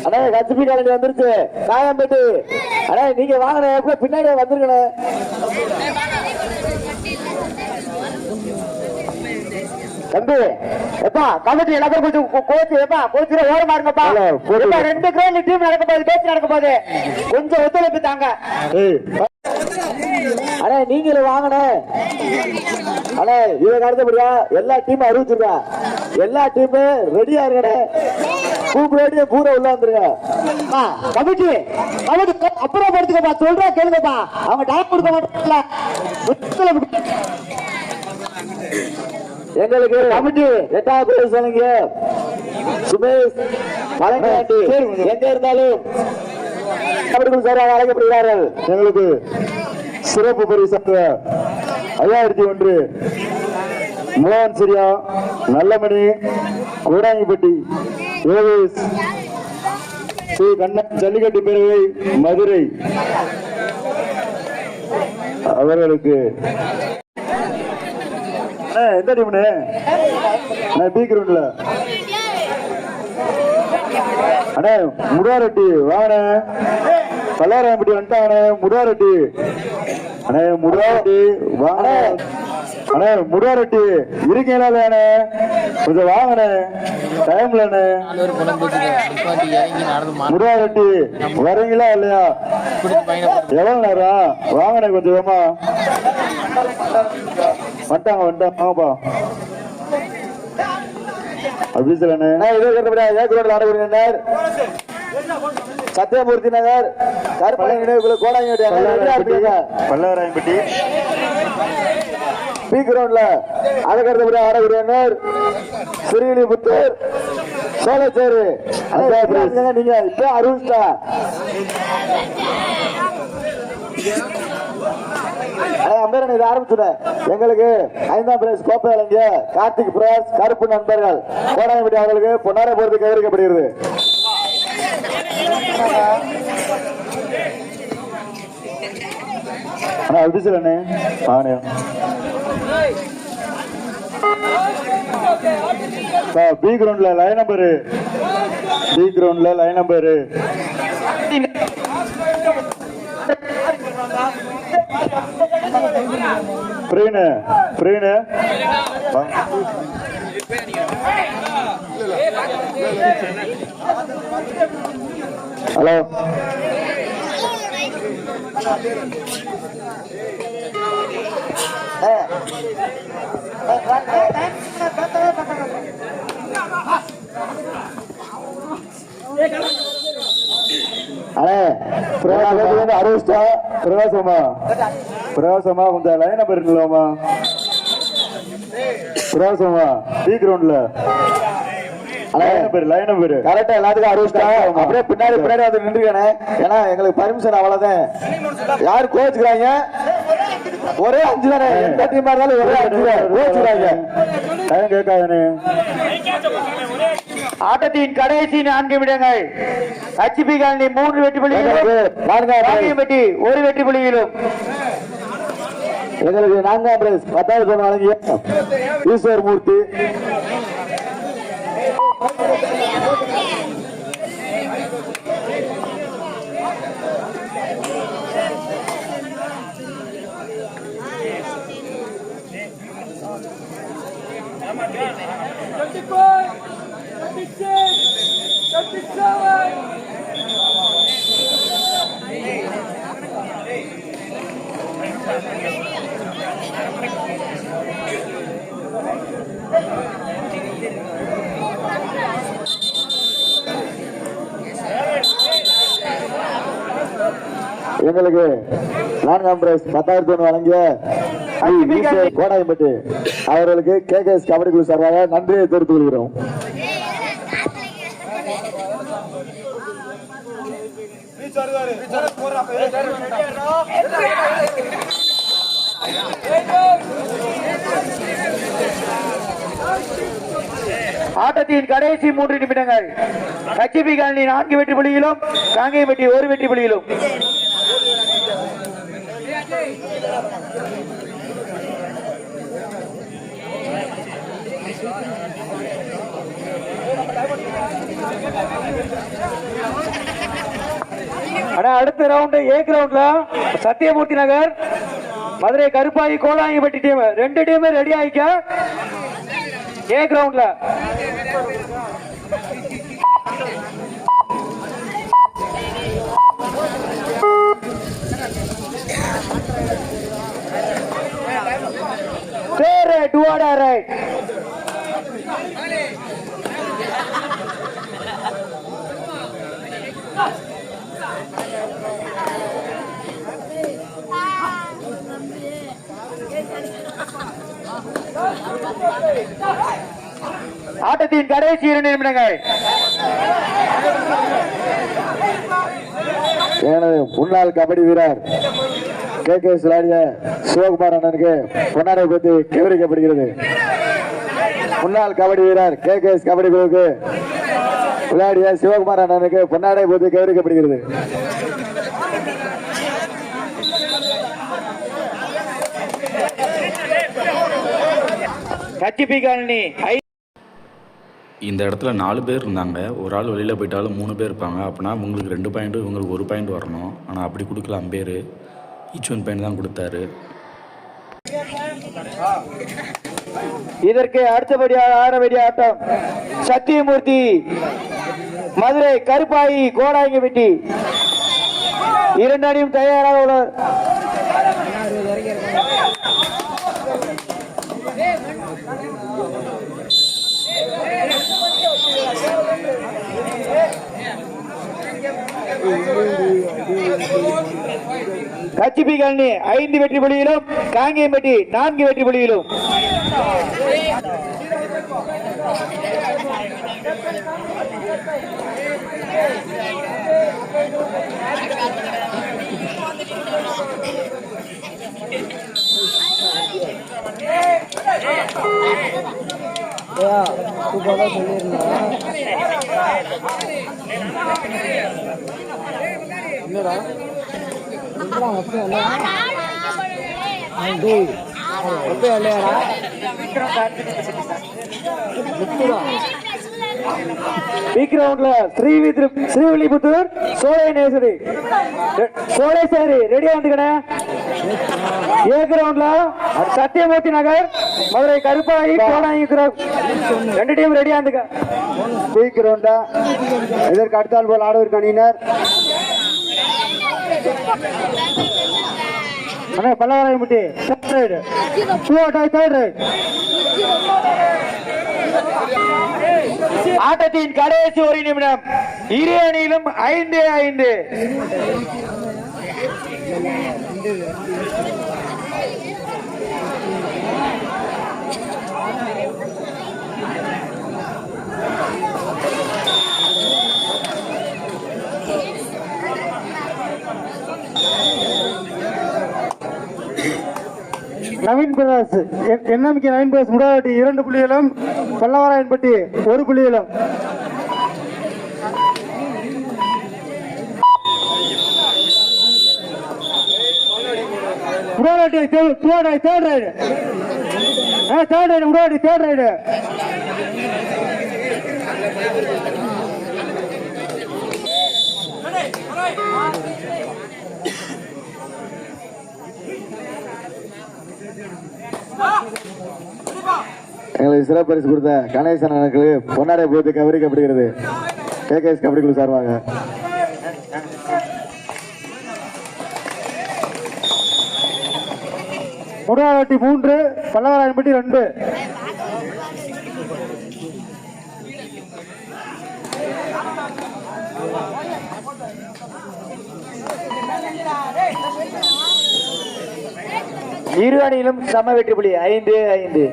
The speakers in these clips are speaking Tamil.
அண்ணே கச்சிபி காலனி வந்துருச்சு காயம்பேட்டு. அண்ணே நீங்க வாங்கின பின்னாடியே வந்துருக்கணே. தம்பி எப்பா கமிட்டி எல்லாத்தையும் கொஞ்சம் கோச்சு எப்பா கோச்சுல ஓரமா இருங்கப்பா. ரெண்டு கிரௌண்ட் டீம் நடக்க போகுது, பேச்சு நடக்க போகுது, கொஞ்சம் ஒத்துழைப்பு தாங்க. அண்ணே நீங்களும் வாங்கண்ணே. அண்ணே இதை அடுத்தபடியா எல்லா டீமும் அறிவிச்சிருக்கா, எல்லா டீமும் ரெடியா இருக்கண்ணே. கூப்பிடு பூரா உள்ள வந்துருங்க. கமிட்டி கமிட்டி அப்புறம் படுத்துக்கப்பா, சொல்றா கேளுங்கப்பா. அவங்க டைம் கொடுக்க மாட்டாங்கல்ல. எங்களுக்கு கமிட்டி 8வது சொன்னீங்க சுமேஷ் மலைநாட்டி எங்க இருந்தாலும் சார்பாக அழைக்கப்படுகிறார்கள். எங்களுக்கு சிறப்பு பரிசாக 5001 மோகன் சிரியா நல்லமணி கோடாங்கிப்பட்டி யோகேஷ் ஸ்ரீ கண்ணன் ஜல்லிக்கட்டு பேரவை மதுரை அவர்களுக்கு எந்த டீம்னு பி கிரவுண்ட்ல அண்ணே முடாரெட்டி வாங்கண்ணே. பல்லாராயம்பட்டி வந்துட்டாங்கண்ணே. முடாரெட்டி அண்ணே முடாரெட்டி வாங்க அண்ணே. முடாரெட்டி இருக்கீங்களா இல்லையாண்ணே? கொஞ்சம் வாங்கண்ணே, டைம்லண்ணே. முடாரெட்டி வரீங்களா இல்லையா? எவ்வளவு நேரம் வாங்கண்ணே, கொஞ்சம் வேமா வந்துட்டாங்க வாங்கப்பா. சத்தியமூர்த்தி நகர் பல்லவராயம்பட்டி பி கிரவுண்ட்ல அதுக்கடுத்தபடி ஆடக்கூடியனர் ஸ்ரீலிபுத்தூர் சோழச்சேரி. நீங்க இப்ப அறிவிச்சா அம்பேரன் இதை ஆரம்பிச்சுட. எங்களுக்கு 5ஆம் பிரைஸ் கோப்பை வழங்கிய கார்த்திக் பிரகாஷ் கருப்பு நண்பர்கள் கோடாயம்பட்டி அவர்களுக்கு பொன்னாரை போறது கைவிரிக்கப்படுகிறது. பி கிரவுண்ட்ல லைன் நம்பரு ஹலோ அறிவிச்சா பிரகாசமா கொஞ்சம் லைன் நம்பர் இருக்கலாமா? பிரகாசமா பி கிரவுண்ட்ல லைன் நம்பர் கரெக்டா எல்லாத்துக்கும் அறிவிச்சா அப்படியே பின்னாடி வந்து நின்றுக்கானே. ஏன்னா எங்களுக்கு பர்மிஷன் அவ்வளவுதான். யாரு கோச்சுக்கிறாங்க? ஒரே 5 தானே, எந்த டீமா இருந்தாலும் ஒரே 5 கோச்சுக்கிறாங்க. டைம் கேட்காதானே. ஆட்டத்தின் கடைசி 4 நிமிடங்கள். HB காலனி 3 வெற்றி புள்ளிகளும், காங்கியம்பட்டி 1 வெற்றி புள்ளிகளும். எங்களுக்கு 4ஆம் பிரைஸ் 10,000 வழங்கிய ஈஸ்வர் மூர்த்தி எங்களுக்கு 4ஆம் பிரைஸ் 10,000 வழங்கிய கோடாயம்பட்டி அவர்களுக்கு KKS கபடி குழு சார்பாக நன்றியை தெரிவித்துக் கொள்கிறோம். ஆட்டத்தின் கடைசி 3 நிமிடங்கள். HB காலனி 4 வெற்றி புள்ளிகளும், காங்கேயம்பட்டி 1 வெற்றி புள்ளிகளும். ஆனா அடுத்த ரவுண்ட் ஏ கிரவுண்ட்ல Sathyamoorthy Nagar Madurai Karuppayi Kolangipatti team 2 team ready ஆயிக்க ஏ கிரவுண்ட்ல do or die right. ஆட்டத்தின் கடைசி 2 நிமிடங்கள். எனது முன்னாள் கபடி வீரர் கே விளையாடிய சிவகுமார் அண்ணனுக்கு பொன்னாடை பற்றி கௌரவிக்கப்படுகிறது. முன்னாள் கபடி வீரர் கே கபடி குழுவுக்கு விளையாடிய சிவகுமார் அண்ணனுக்கு பொன்னாடை பற்றி கௌரவிக்கப்படுகிறது. இந்த இடத்துல 4 பேர் இருந்தாங்க. ஒரு ஆள் வெளியில் போயிட்டாலும் 3 பேர் இருப்பாங்க. அப்படின்னா உங்களுக்கு 2 பாயிண்ட்டு இவங்களுக்கு 1 பாயிண்ட் வரணும். ஆனால் அப்படி கொடுக்கல அம்பேர். ஈச் 1 பாயிண்ட் தான் கொடுத்தாரு. இதற்கு அடுத்தபடியாக ஆட வேண்டிய ஆட்டம் சத்தியமூர்த்தி மதுரை கருப்பாயி கோடாங்கிப்பட்டி 2 அணியும் தயாராக உள்ளது. கச்சிபி கழனி 5 வெற்றி புள்ளியிலும் காங்கேயம்பட்டி 4 வெற்றி புள்ளியிலும். ஸ்ரீவில்லிபுத்தூர் சோழேஸ்வரி ரெடியா வந்துக்கணே. ஏ கிரவுண்ட்ல சத்தியமூர்த்தி நகர் மதுரை கருப்பாயி கோடாங்கி 2 டீம் ரெடியா வந்துக்க. பி கிரவுண்டா இதற்கு அடுத்தால் போல் ஆடவர் அணியினர் பல்லவராயம்பட்டி ஆட்டத்தின் கடைசி 1 நிமிடம். இரு அணியிலும் 5-5. நவீன் பிரகாஷ் என்எம்கே நவீன் பிரகாஷ் முடாவட்டி 2 புள்ளிகளும் பல்லவராயன்பட்டி 1 புள்ளிகளும். முடாவட்டி தேர்ட் ரைடு முடாவட்டி தேர்ட் ரைடு. எங்களுக்கு சிறப்பு பரிசு கொடுத்த கணேசன் அண்ணனுக்கு பொன்னாடை போட்டு கௌரவிக்கப்படுகிறது KKS கபடி குழு சார்பாக. முடாவட்டி 3 பல்லவராயன்பட்டி 2. இரு அணியிலும் சம வெற்றி புள்ளி 5-5.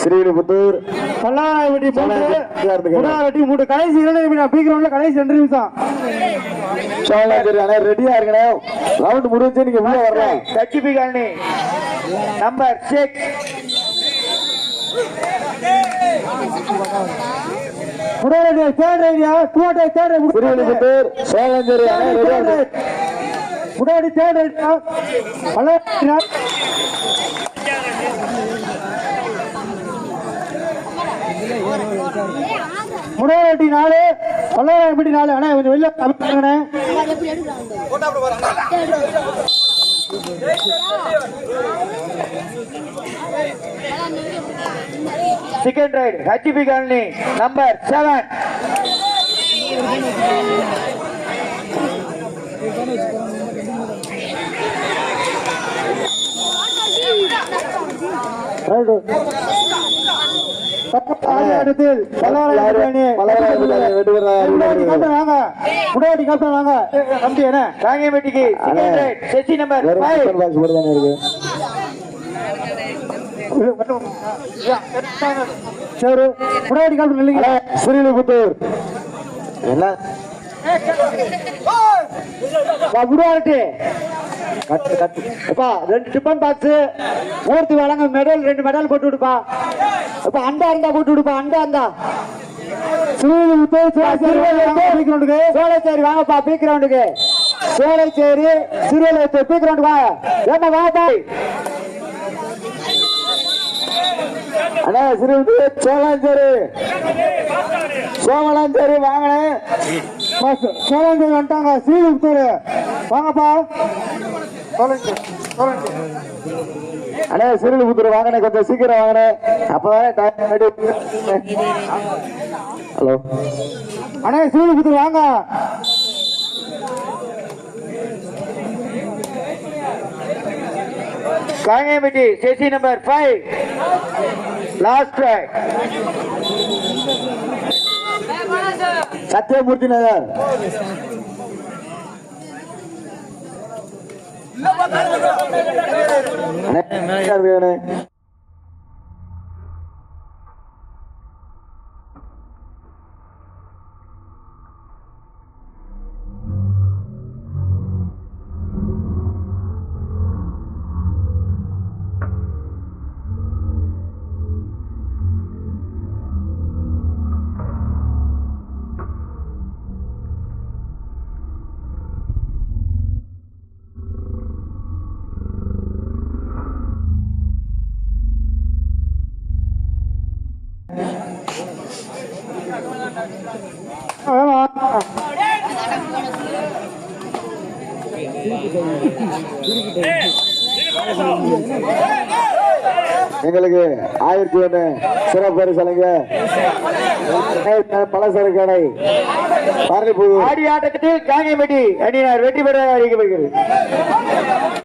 ஸ்ரீவில்லிபுத்தூர் பல்லவராயன்பட்டி 3 கடைசி 2 நிமிடம். பி கிரவுண்ட்ல கடைசி 2 நிமிஷம். ரெடியா இருக்க ரவுண்ட் முடிஞ்சு நீங்க உள்ள வரலாம். கச்சிபி காலனி நம்பர் 6 முடாவட்டி தேர்ட் ரைடியா தேர்ட் ரைட் ஸ்ரீவில்லிபுத்தூர் சோழஞ்சேரி முடாவட்டி தேர்ட் ரைடியா பல்லவராயன்பட்டி முடவட்டி 4 பல்லாயிரப்பட்டி 4. அண்ணா கொஞ்சம் வெளில கமிட்டுங்கண்ணே. Second right HP colony number 7. Sriliputhur என்ன ரெண்டு டிஃபன் பாக்ஸ் மூர்த்தி வழங்க மெடல் 2 மெடல் போட்டு விடுப்பா. இப்ப அண்டா இருந்தா போட்டு விடுப்பா. அண்டா இருந்தா சோலைச்சேரி வாங்கப்பா. பீக் கிரவுண்டுக்கு சோலைச்சேரி சிறுவலை பீக் கிரவுண்டு வாங்க. ஏமா வாங்கப்பா. அண்ணா ஸ்ரீலிபுத்தூர் சோமலாஞ்சேரி வாங்கினேன். சோலைச்சேரி வந்துட்டாங்க. ஸ்ரீலிபுத்தூர் வாங்கப்பா. அண்ணா ஸ்ரீலிபுத்தூர் வாங்கினேன். கொஞ்சம் சீக்கிரம் வாங்கினேன். அப்பதானே ஹலோ அண்ணா ஸ்ரீலிபுத்தூர் வாங்க. காங்கேயம்பட்டி சேசி number 5 last track. Sathyamoorthy Nagar அண்ணே எங்களுக்கு 1001 சிறப்பு பரிசளிங்க. பலசரக்கு கடை பரளிப்புதூர் ஆடி ஆட்டத்தில் காங்கேயம்பட்டி அணியினர் வெற்றி பெற அறிவிக்கப்படுகிறது.